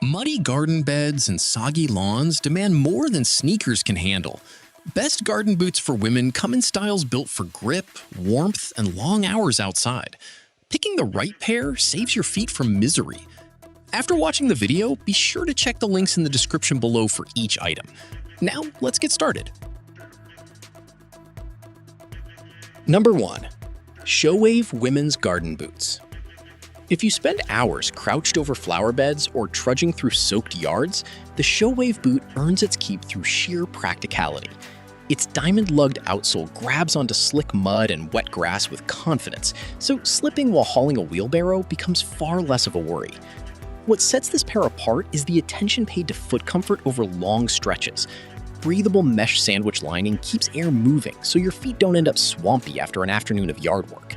Muddy garden beds and soggy lawns demand more than sneakers can handle. Best garden boots for women come in styles built for grip, warmth, and long hours outside. Picking the right pair saves your feet from misery. After watching the video, be sure to check the links in the description below for each item. Now, let's get started. Number 1. Showave Women's Garden Boots. If you spend hours crouched over flower beds or trudging through soaked yards, the Showave boot earns its keep through sheer practicality. Its diamond-lugged outsole grabs onto slick mud and wet grass with confidence, so slipping while hauling a wheelbarrow becomes far less of a worry. What sets this pair apart is the attention paid to foot comfort over long stretches. Breathable mesh sandwich lining keeps air moving so your feet don't end up swampy after an afternoon of yard work.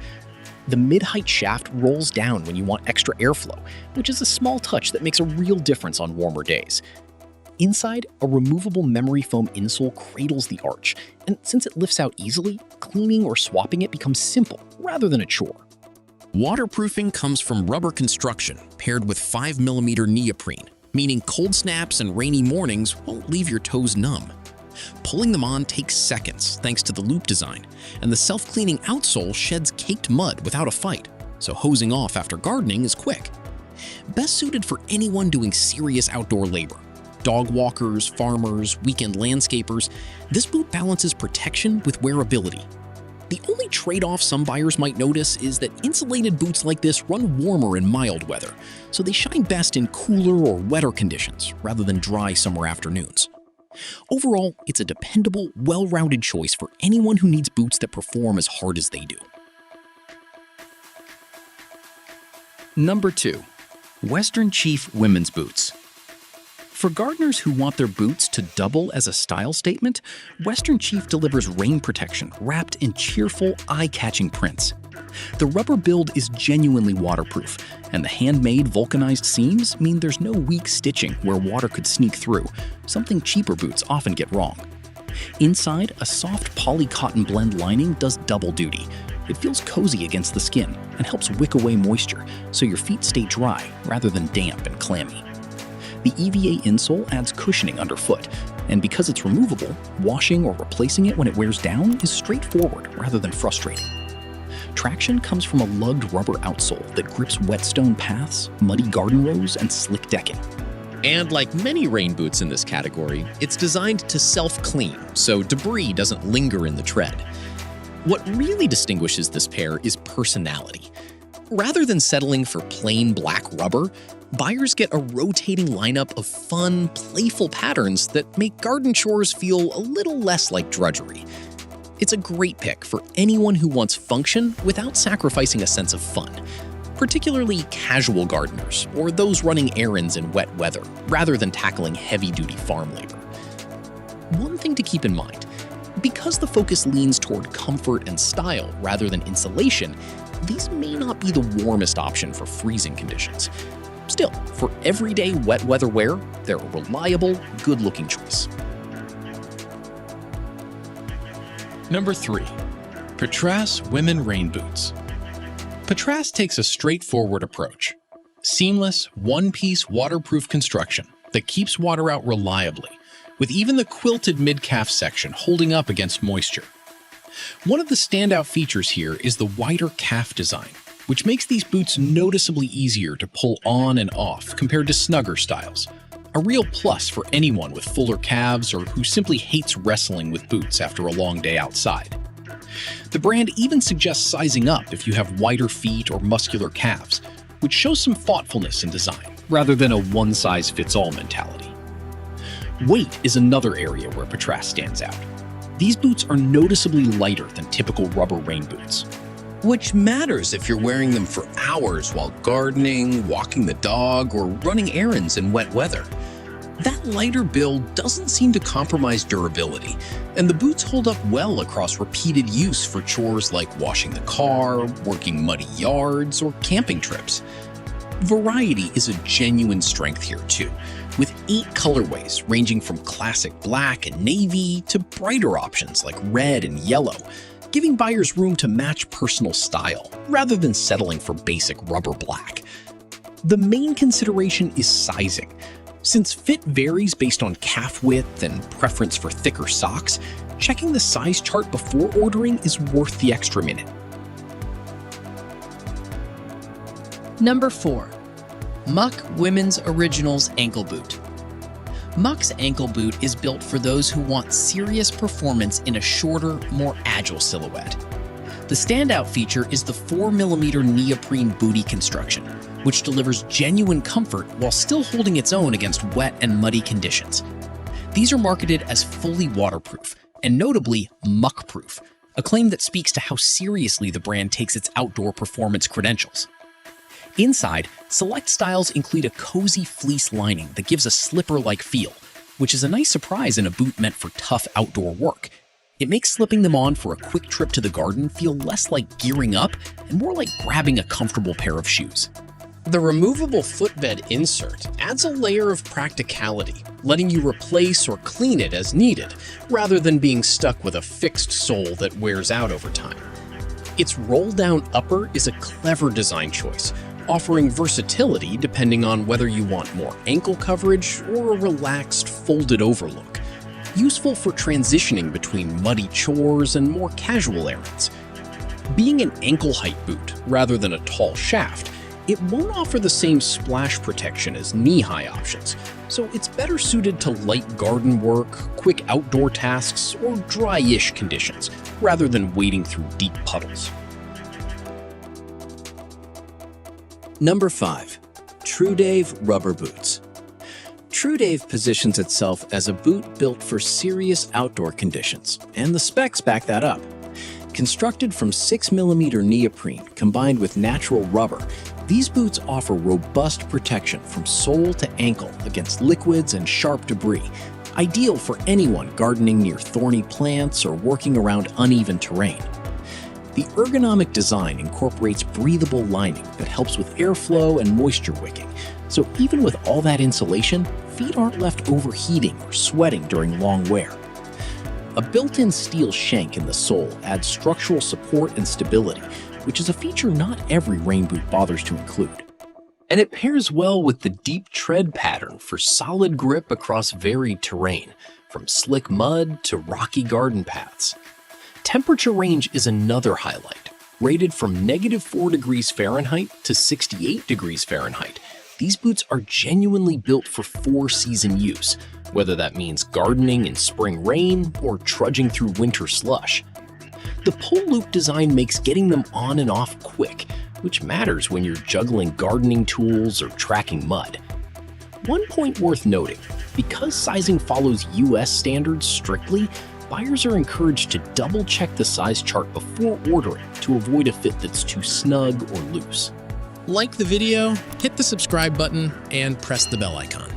The mid-height shaft rolls down when you want extra airflow, which is a small touch that makes a real difference on warmer days. Inside, a removable memory foam insole cradles the arch, and since it lifts out easily, cleaning or swapping it becomes simple rather than a chore. Waterproofing comes from rubber construction paired with 5mm neoprene, meaning cold snaps and rainy mornings won't leave your toes numb. Pulling them on takes seconds thanks to the loop design, and the self-cleaning outsole sheds caked mud without a fight, so hosing off after gardening is quick. Best suited for anyone doing serious outdoor labor. Dog walkers, farmers, weekend landscapers, this boot balances protection with wearability. The only trade-off some buyers might notice is that insulated boots like this run warmer in mild weather, so they shine best in cooler or wetter conditions rather than dry summer afternoons. Overall, it's a dependable, well-rounded choice for anyone who needs boots that perform as hard as they do. Number 2. Western Chief Women's Boots. For gardeners who want their boots to double as a style statement, Western Chief delivers rain protection wrapped in cheerful, eye-catching prints. The rubber build is genuinely waterproof, and the handmade vulcanized seams mean there's no weak stitching where water could sneak through, something cheaper boots often get wrong. Inside, a soft poly-cotton blend lining does double duty. It feels cozy against the skin and helps wick away moisture, so your feet stay dry rather than damp and clammy. The EVA insole adds cushioning underfoot, and because it's removable, washing or replacing it when it wears down is straightforward rather than frustrating. Traction comes from a lugged rubber outsole that grips whetstone paths, muddy garden rows, and slick decking. And like many rain boots in this category, it's designed to self-clean, so debris doesn't linger in the tread. What really distinguishes this pair is personality. Rather than settling for plain black rubber, buyers get a rotating lineup of fun, playful patterns that make garden chores feel a little less like drudgery. It's a great pick for anyone who wants function without sacrificing a sense of fun, particularly casual gardeners or those running errands in wet weather rather than tackling heavy-duty farm labor. One thing to keep in mind, because the focus leans toward comfort and style rather than insulation, these may not be the warmest option for freezing conditions. Still, for everyday wet weather wear, they're a reliable, good-looking choice. Number 3. Petrass Women Rain Boots. Petrass takes a straightforward approach. Seamless, one-piece waterproof construction that keeps water out reliably, with even the quilted mid-calf section holding up against moisture. One of the standout features here is the wider calf design, which makes these boots noticeably easier to pull on and off compared to snugger styles. A real plus for anyone with fuller calves or who simply hates wrestling with boots after a long day outside. The brand even suggests sizing up if you have wider feet or muscular calves, which shows some thoughtfulness in design, rather than a one-size-fits-all mentality. Weight is another area where Petrass stands out. These boots are noticeably lighter than typical rubber rain boots, which matters if you're wearing them for hours while gardening, walking the dog, or running errands in wet weather. That lighter build doesn't seem to compromise durability, and the boots hold up well across repeated use for chores like washing the car, working muddy yards, or camping trips. Variety is a genuine strength here too, with 8 colorways ranging from classic black and navy to brighter options like red and yellow, giving buyers room to match personal style rather than settling for basic rubber black. The main consideration is sizing. Since fit varies based on calf width and preference for thicker socks, checking the size chart before ordering is worth the extra minute. Number 4. MUCK Women's Originals Ankle Boot. MUCK's ankle boot is built for those who want serious performance in a shorter, more agile silhouette. The standout feature is the 4mm neoprene bootie construction, which delivers genuine comfort while still holding its own against wet and muddy conditions. These are marketed as fully waterproof, and notably muck-proof, a claim that speaks to how seriously the brand takes its outdoor performance credentials. Inside, select styles include a cozy fleece lining that gives a slipper-like feel, which is a nice surprise in a boot meant for tough outdoor work. It makes slipping them on for a quick trip to the garden feel less like gearing up and more like grabbing a comfortable pair of shoes. The removable footbed insert adds a layer of practicality, letting you replace or clean it as needed, rather than being stuck with a fixed sole that wears out over time. Its roll-down upper is a clever design choice, offering versatility depending on whether you want more ankle coverage or a relaxed, folded-over look. Useful for transitioning between muddy chores and more casual errands. Being an ankle-height boot rather than a tall shaft, it won't offer the same splash protection as knee-high options, so it's better suited to light garden work, quick outdoor tasks, or dry-ish conditions, rather than wading through deep puddles. Number 5. Trudave Rubber Boots. Trudave positions itself as a boot built for serious outdoor conditions, and the specs back that up. Constructed from 6mm neoprene combined with natural rubber, these boots offer robust protection from sole to ankle against liquids and sharp debris, ideal for anyone gardening near thorny plants or working around uneven terrain. The ergonomic design incorporates breathable lining that helps with airflow and moisture wicking, so even with all that insulation, feet aren't left overheating or sweating during long wear. A built-in steel shank in the sole adds structural support and stability, which is a feature not every rain boot bothers to include. And it pairs well with the deep tread pattern for solid grip across varied terrain, from slick mud to rocky garden paths. Temperature range is another highlight. Rated from -4 degrees Fahrenheit to 68 degrees Fahrenheit, these boots are genuinely built for 4-season use, whether that means gardening in spring rain or trudging through winter slush. The pull loop design makes getting them on and off quick, which matters when you're juggling gardening tools or tracking mud. One point worth noting, because sizing follows US standards strictly, buyers are encouraged to double-check the size chart before ordering to avoid a fit that's too snug or loose. Like the video, hit the subscribe button, and press the bell icon.